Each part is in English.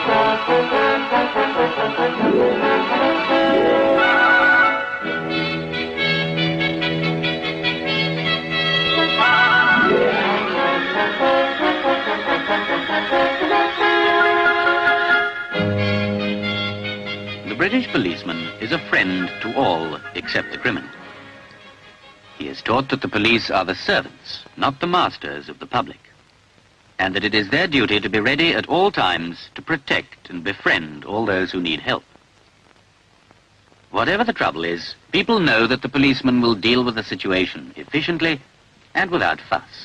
The British policeman is a friend to all except the criminal. He is taught that the police are the servants, not the masters of the public, and that it is their duty to be ready at all times to protect and befriend all those who need help. Whatever the trouble is, people know that the policeman will deal with the situation efficiently and without fuss.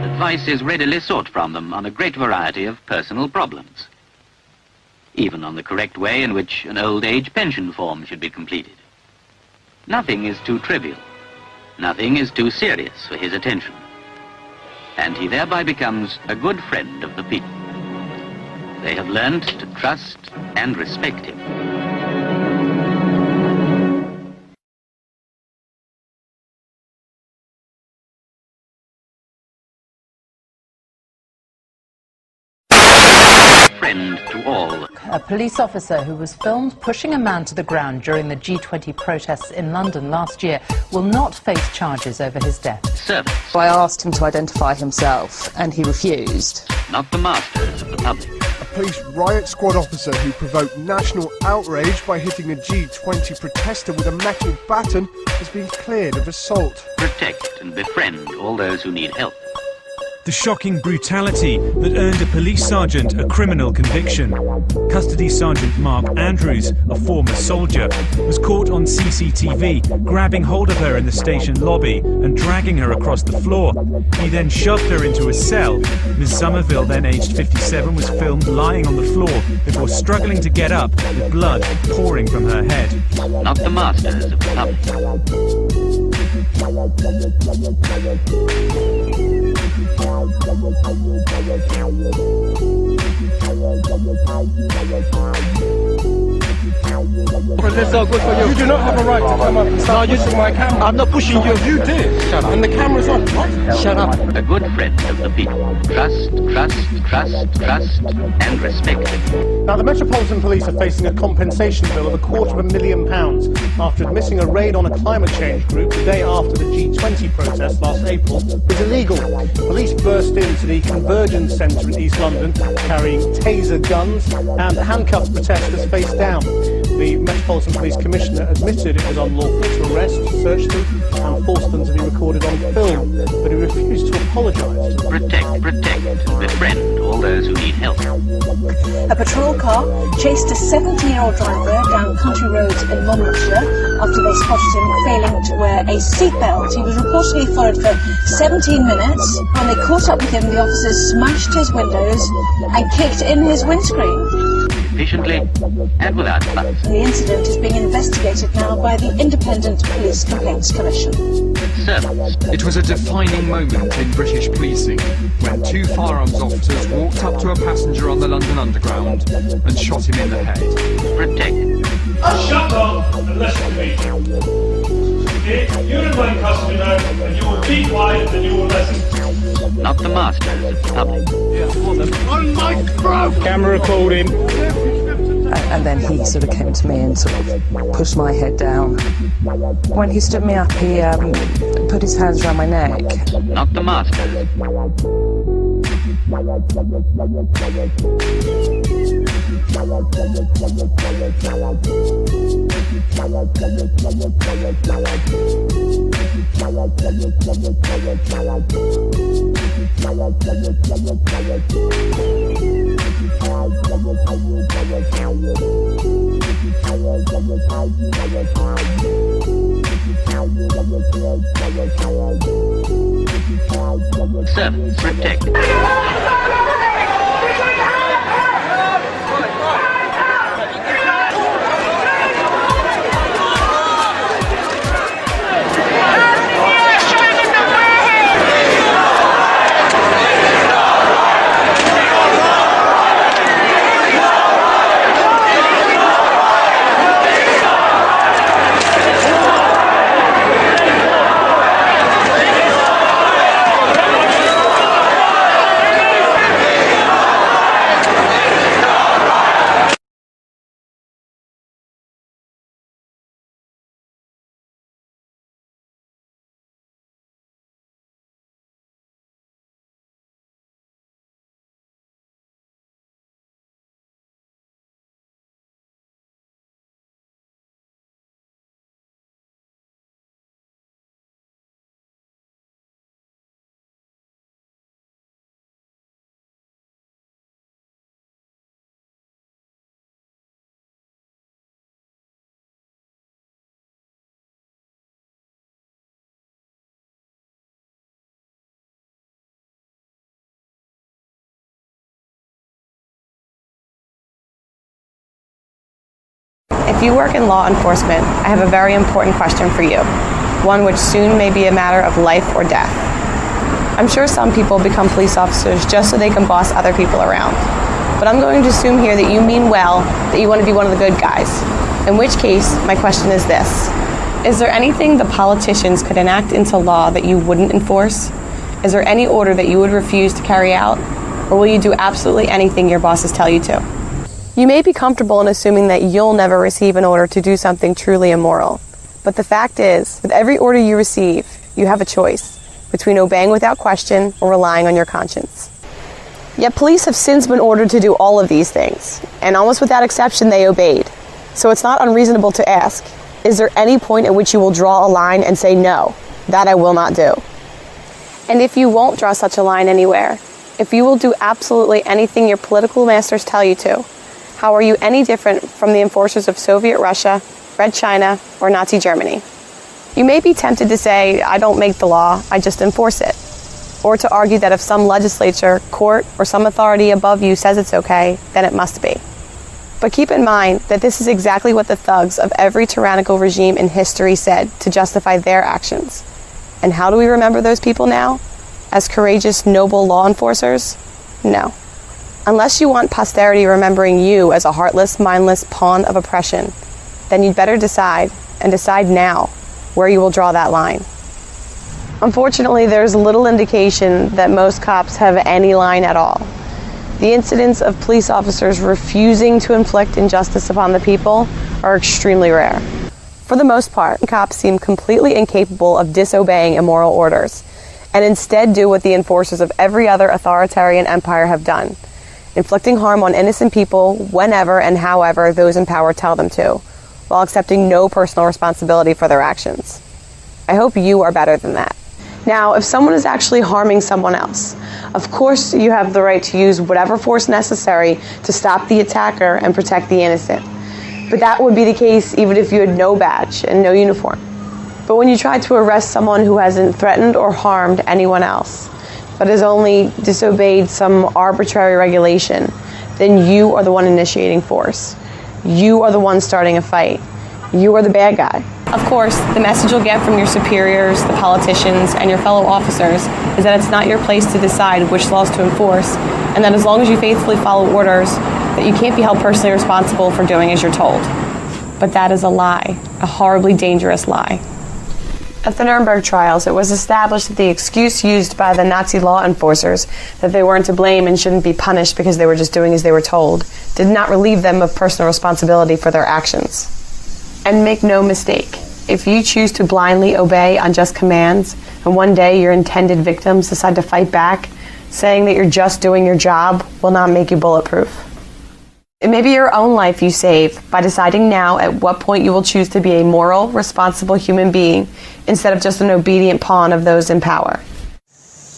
Advice is readily sought from them on a great variety of personal problems, even on the correct way in which an old age pension form should be completed. Nothing is too trivial, nothing is too serious for his attention, and he thereby becomes a good friend of the people. They have learned to trust and respect him. Friend to all. A police officer who was filmed pushing a man to the ground during the G20 protests in London last year will not face charges over his death. Servants. I asked him to identify himself and he refused. Not the masters of the public. A police riot squad officer who provoked national outrage by hitting a G20 protester with a metal baton has been cleared of assault. Protect and befriend all those who need help. The shocking brutality that earned a police sergeant a criminal conviction. Custody Sergeant Mark Andrews, a former soldier, was caught on CCTV grabbing hold of her in the station lobby and dragging her across the floor. He then shoved her into a cell. Ms. Somerville, then aged 57, was filmed lying on the floor before struggling to get up with blood pouring from her head. Not the masters of the public. This is all good for you. You do not have a right to come up and start pushing my camera. I'm not pushing you. You did. Shut up. And the camera's on. Shut up. A good friend of the people. Trust, and respect. Now, the Metropolitan Police are facing a compensation bill of £250,000 after admitting a raid on a climate change group the day after the G20 protest last April was illegal. Police burst into the Convergence Centre in East London carrying taser guns and handcuffed protesters face down. The Metropolitan Police Commissioner admitted it was unlawful to arrest, search them and force them to be recorded on film, but he refused to apologise. Protect, and befriend all those who need help. A patrol car chased a 17-year-old driver down country roads in Monmouthshire after they spotted him failing to wear a seatbelt. He was reportedly followed for 17 minutes. When they caught up with him, the officers smashed his windows and kicked in his windscreen. Efficiently and without fuss. The incident is being investigated now by the Independent Police Complaints Commission. Servants. It was a defining moment in British policing when two firearms officers walked up to a passenger on the London Underground and shot him in the head. Protect. Shut up and listen to me. Okay? You're in my customer and you will be quiet and you will listen. Not the masters of the public. On my throat! Camera recording. And then he sort of came to me and sort of pushed my head down. When he stood me up, he put his hands around my neck. Not the masters. Servants, protect. If you work in law enforcement, I have a very important question for you, one which soon may be a matter of life or death. I'm sure some people become police officers just so they can boss other people around. But I'm going to assume here that you mean well, that you want to be one of the good guys. In which case, my question is this. Is there anything the politicians could enact into law that you wouldn't enforce? Is there any order that you would refuse to carry out? Or will you do absolutely anything your bosses tell you to? You may be comfortable in assuming that you'll never receive an order to do something truly immoral. But the fact is, with every order you receive, you have a choice between obeying without question or relying on your conscience. Yet police have since been ordered to do all of these things, and almost without exception they obeyed. So it's not unreasonable to ask, is there any point at which you will draw a line and say, no, that I will not do? And if you won't draw such a line anywhere, if you will do absolutely anything your political masters tell you to, how are you any different from the enforcers of Soviet Russia, Red China, or Nazi Germany? You may be tempted to say, I don't make the law, I just enforce it. Or to argue that if some legislature, court, or some authority above you says it's okay, then it must be. But keep in mind that this is exactly what the thugs of every tyrannical regime in history said to justify their actions. And how do we remember those people now? As courageous, noble law enforcers? No. Unless you want posterity remembering you as a heartless, mindless pawn of oppression, then you'd better decide, and decide now, where you will draw that line. Unfortunately, there's little indication that most cops have any line at all. The incidents of police officers refusing to inflict injustice upon the people are extremely rare. For the most part, cops seem completely incapable of disobeying immoral orders, and instead do what the enforcers of every other authoritarian empire have done, inflicting harm on innocent people whenever and however those in power tell them to, while accepting no personal responsibility for their actions. I hope you are better than that. Now, if someone is actually harming someone else, of course you have the right to use whatever force necessary to stop the attacker and protect the innocent. But that would be the case even if you had no badge and no uniform. But when you try to arrest someone who hasn't threatened or harmed anyone else, but has only disobeyed some arbitrary regulation, then you are the one initiating force. You are the one starting a fight. You are the bad guy. Of course, the message you'll get from your superiors, the politicians, and your fellow officers is that it's not your place to decide which laws to enforce, and that as long as you faithfully follow orders, that you can't be held personally responsible for doing as you're told. But that is a lie, a horribly dangerous lie. At the Nuremberg trials, it was established that the excuse used by the Nazi law enforcers that they weren't to blame and shouldn't be punished because they were just doing as they were told did not relieve them of personal responsibility for their actions. And make no mistake, if you choose to blindly obey unjust commands, and one day your intended victims decide to fight back, saying that you're just doing your job will not make you bulletproof. It may be your own life you save by deciding now at what point you will choose to be a moral, responsible human being instead of just an obedient pawn of those in power.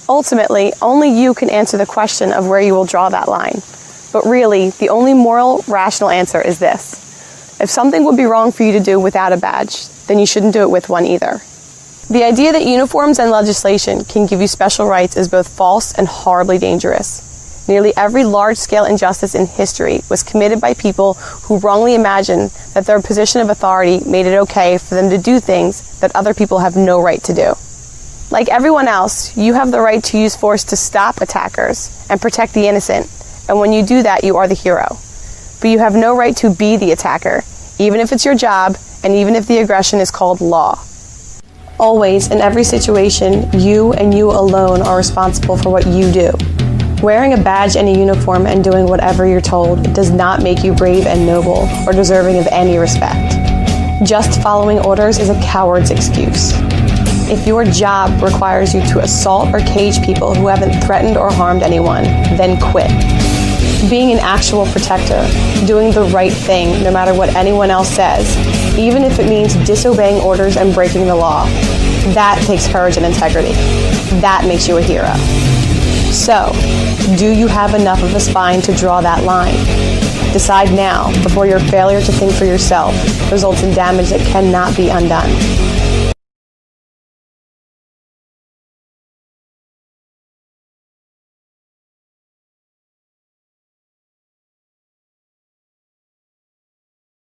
Ultimately, only you can answer the question of where you will draw that line. But really, the only moral, rational answer is this. If something would be wrong for you to do without a badge, then you shouldn't do it with one either. The idea that uniforms and legislation can give you special rights is both false and horribly dangerous. Nearly every large-scale injustice in history was committed by people who wrongly imagined that their position of authority made it okay for them to do things that other people have no right to do. Like everyone else, you have the right to use force to stop attackers and protect the innocent, and when you do that, you are the hero. But you have no right to be the attacker, even if it's your job, and even if the aggression is called law. Always, in every situation, you and you alone are responsible for what you do. Wearing a badge and a uniform and doing whatever you're told does not make you brave and noble or deserving of any respect. Just following orders is a coward's excuse. If your job requires you to assault or cage people who haven't threatened or harmed anyone, then quit. Being an actual protector, doing the right thing no matter what anyone else says, even if it means disobeying orders and breaking the law, that takes courage and integrity. That makes you a hero. So, do you have enough of a spine to draw that line? Decide now, before your failure to think for yourself results in damage that cannot be undone.